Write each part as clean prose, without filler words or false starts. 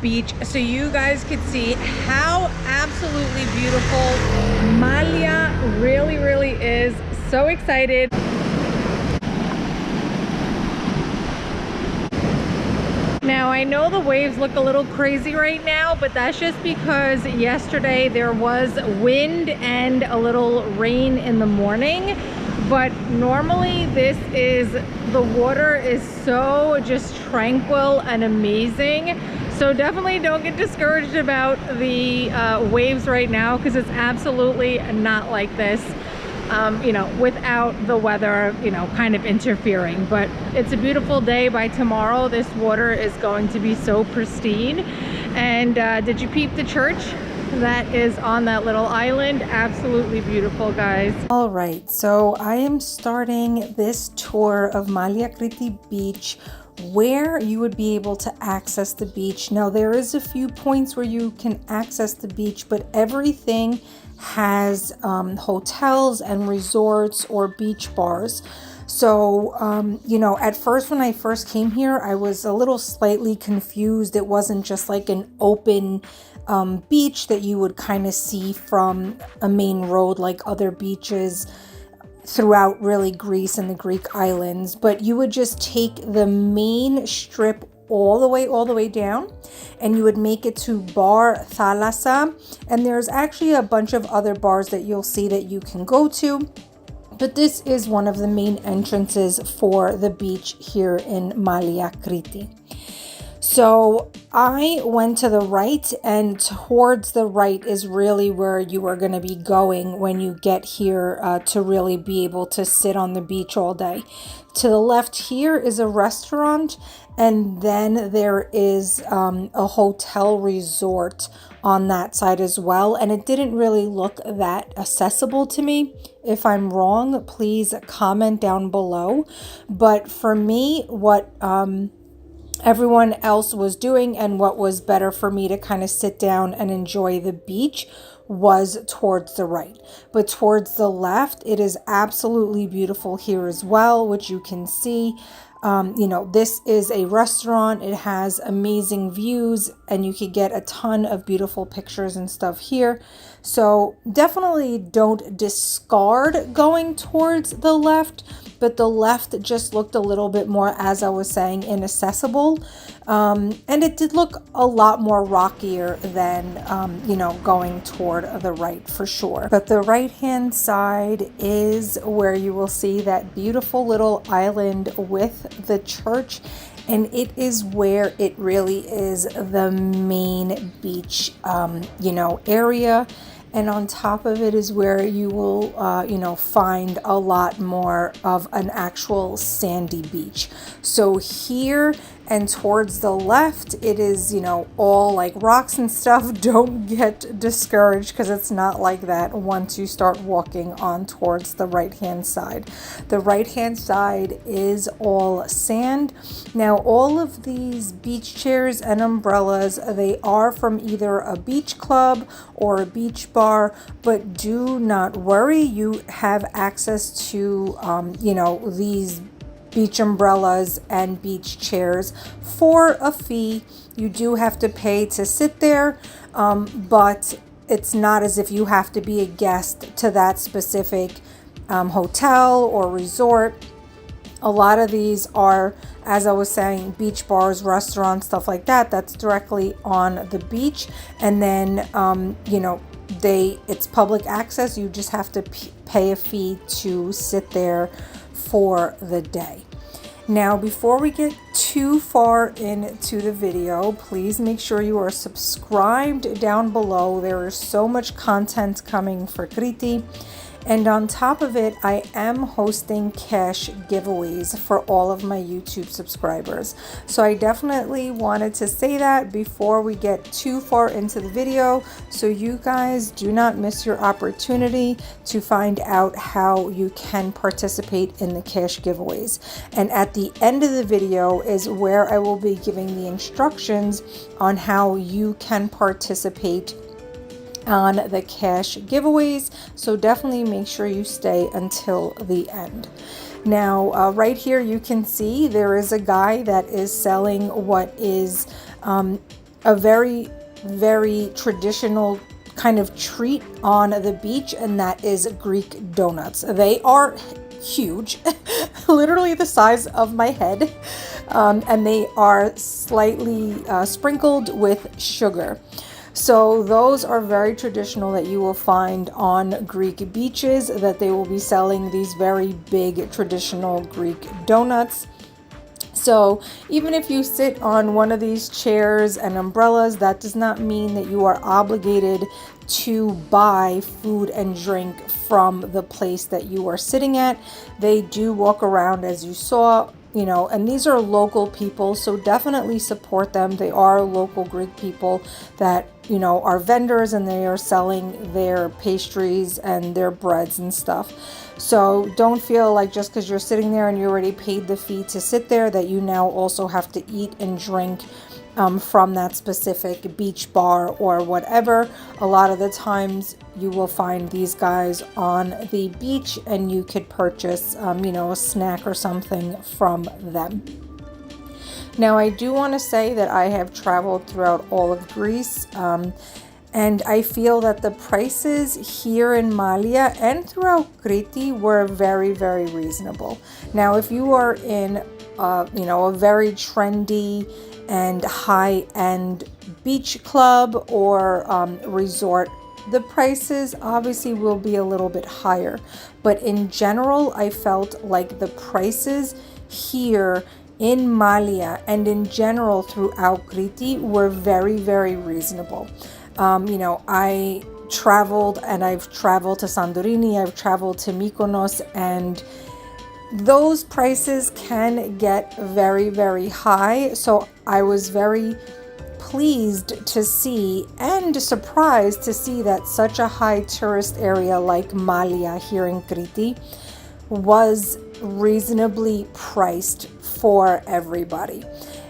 beach so you guys could see how absolutely beautiful Malia really is. So excited. Now I know the waves look a little crazy right now, but that's just because yesterday there was wind and a little rain in the morning. But normally the water is so just tranquil and amazing. So definitely don't get discouraged about the waves right now, because it's absolutely not like this, you know, without the weather, you know, kind of interfering. But it's a beautiful day. By tomorrow, this water is going to be so pristine. And did you peep the church that is on that little island? Absolutely beautiful, guys. All right, so I am starting this tour of Malia Crete beach, where you would be able to access the beach. Now there is a few points where you can access the beach, but everything has hotels and resorts or beach bars. So, you know, at first when I first came here, I was a little slightly confused. It wasn't just like an open beach that you would kind of see from a main road like other beaches throughout really Greece and the Greek islands, but you would just take the main strip all the way down, and you would make it to bar Thalassa. And there's actually a bunch of other bars that you'll see that you can go to, but this is one of the main entrances for the beach here in Malia Crete. So I went to the right, and towards the right is really where you are going to be going when you get here to really be able to sit on the beach all day. To the left here is a restaurant, and then there is a hotel resort on that side as well. And it didn't really look that accessible to me. If I'm wrong, please comment down below. But for me, what everyone else was doing and what was better for me to kind of sit down and enjoy the beach was towards the right. But towards the left, it is absolutely beautiful here as well, which you can see. You know, this is a restaurant. It has amazing views, and you could get a ton of beautiful pictures and stuff here. So definitely don't discard going towards the left, but the left just looked a little bit more, as I was saying, inaccessible. And it did look a lot more rockier than, you know, going toward the right for sure. But the right-hand side is where you will see that beautiful little island with the church. And it is where it really is the main beach, you know, area. And on top of it is where you will, you know, find a lot more of an actual sandy beach. So here and towards the left, it is, you know, all like rocks and stuff. Don't get discouraged, because it's not like that once you start walking on towards the right-hand side. The right-hand side is all sand. Now, all of these beach chairs and umbrellas, they are from either a beach club or a beach bar, but do not worry. You have access to, you know, these beach umbrellas and beach chairs for a fee. You do have to pay to sit there, but it's not as if you have to be a guest to that specific hotel or resort. A lot of these are, as I was saying, beach bars, restaurants, stuff like that. That's directly on the beach. And then, you know, it's public access. You just have to pay a fee to sit there for the day. Now, before we get too far into the video, please make sure you are subscribed down below. There is so much content coming for Crete. And on top of it, I am hosting cash giveaways for all of my YouTube subscribers. So I definitely wanted to say that before we get too far into the video, so you guys do not miss your opportunity to find out how you can participate in the cash giveaways. And at the end of the video is where I will be giving the instructions on how you can participate on the cash giveaways. So definitely make sure you stay until the end. Now, right here you can see there is a guy that is selling what is a very, very traditional kind of treat on the beach, and that is Greek donuts. They are huge, literally the size of my head, and they are slightly sprinkled with sugar. So those are very traditional that you will find on Greek beaches, that they will be selling these very big traditional Greek donuts. So even if you sit on one of these chairs and umbrellas, that does not mean that you are obligated to buy food and drink from the place that you are sitting at. They do walk around, as you saw, you know, and these are local people, so definitely support them. They are local Greek people that, you know, are vendors, and they are selling their pastries and their breads and stuff. So don't feel like just because you're sitting there and you already paid the fee to sit there that you now also have to eat and drink from that specific beach bar or whatever. A lot of the times you will find these guys on the beach, and you could purchase, you know, a snack or something from them. Now, I do want to say that I have traveled throughout all of Greece, and I feel that the prices here in Malia and throughout Crete were very, very reasonable. Now, if you are in, you know, a very trendy and high-end beach club or resort, the prices obviously will be a little bit higher. But in general, I felt like the prices here in Malia and in general throughout Crete were very, very reasonable. You know, I traveled, and I've traveled to Santorini, I've traveled to Mykonos, and those prices can get very, very high. So I was very pleased to see and surprised to see that such a high tourist area like Malia here in Crete was reasonably priced for everybody.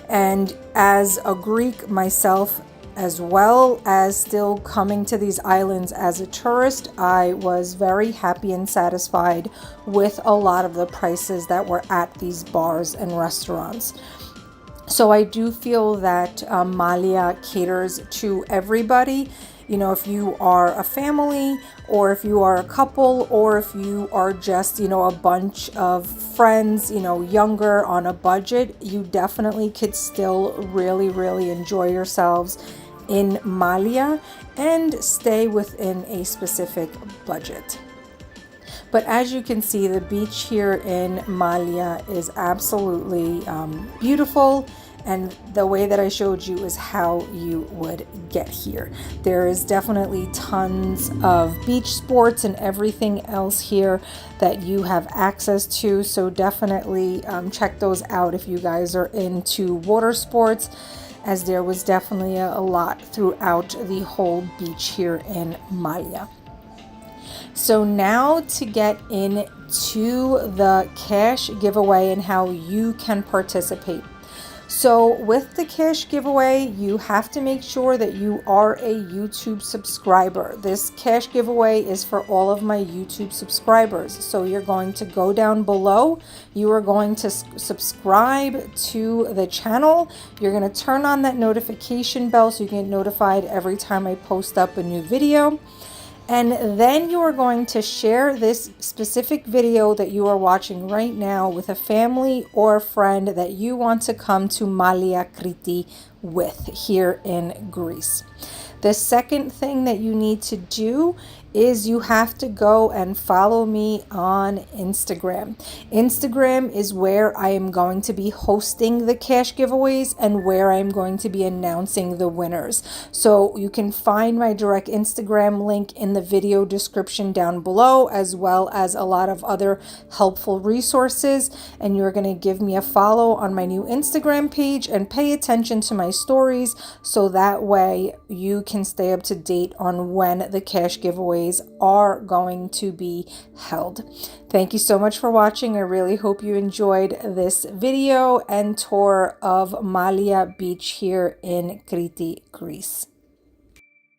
And as a Greek myself, as well as still coming to these islands as a tourist, I was very happy and satisfied with a lot of the prices that were at these bars and restaurants. So I do feel that Malia caters to everybody. You know, if you are a family, or if you are a couple, or if you are just, you know, a bunch of friends, you know, younger on a budget, you definitely could still really, really enjoy yourselves in Malia and stay within a specific budget. But as you can see, the beach here in Malia is absolutely beautiful. And the way that I showed you is how you would get here. There is definitely tons of beach sports and everything else here that you have access to. So definitely check those out if you guys are into water sports, as there was definitely a lot throughout the whole beach here in Malia. So now to get into the cash giveaway and how you can participate. So with the cash giveaway, you have to make sure that you are a YouTube subscriber. This cash giveaway is for all of my YouTube subscribers. So you're going to go down below. You are going to subscribe to the channel. You're going to turn on that notification bell so you get notified every time I post up a new video. And then you are going to share this specific video that you are watching right now with a family or a friend that you want to come to Malia Crete with here in Greece. The second thing that you need to do is you have to go and follow me on Instagram. Instagram is where I am going to be hosting the cash giveaways and where I'm going to be announcing the winners. So you can find my direct Instagram link in the video description down below, as well as a lot of other helpful resources. And you're going to give me a follow on my new Instagram page and pay attention to my stories, so that way you can stay up to date on when the cash giveaways are going to be held. Thank you so much for watching. I really hope you enjoyed this video and tour of Malia Beach here in Crete, Greece.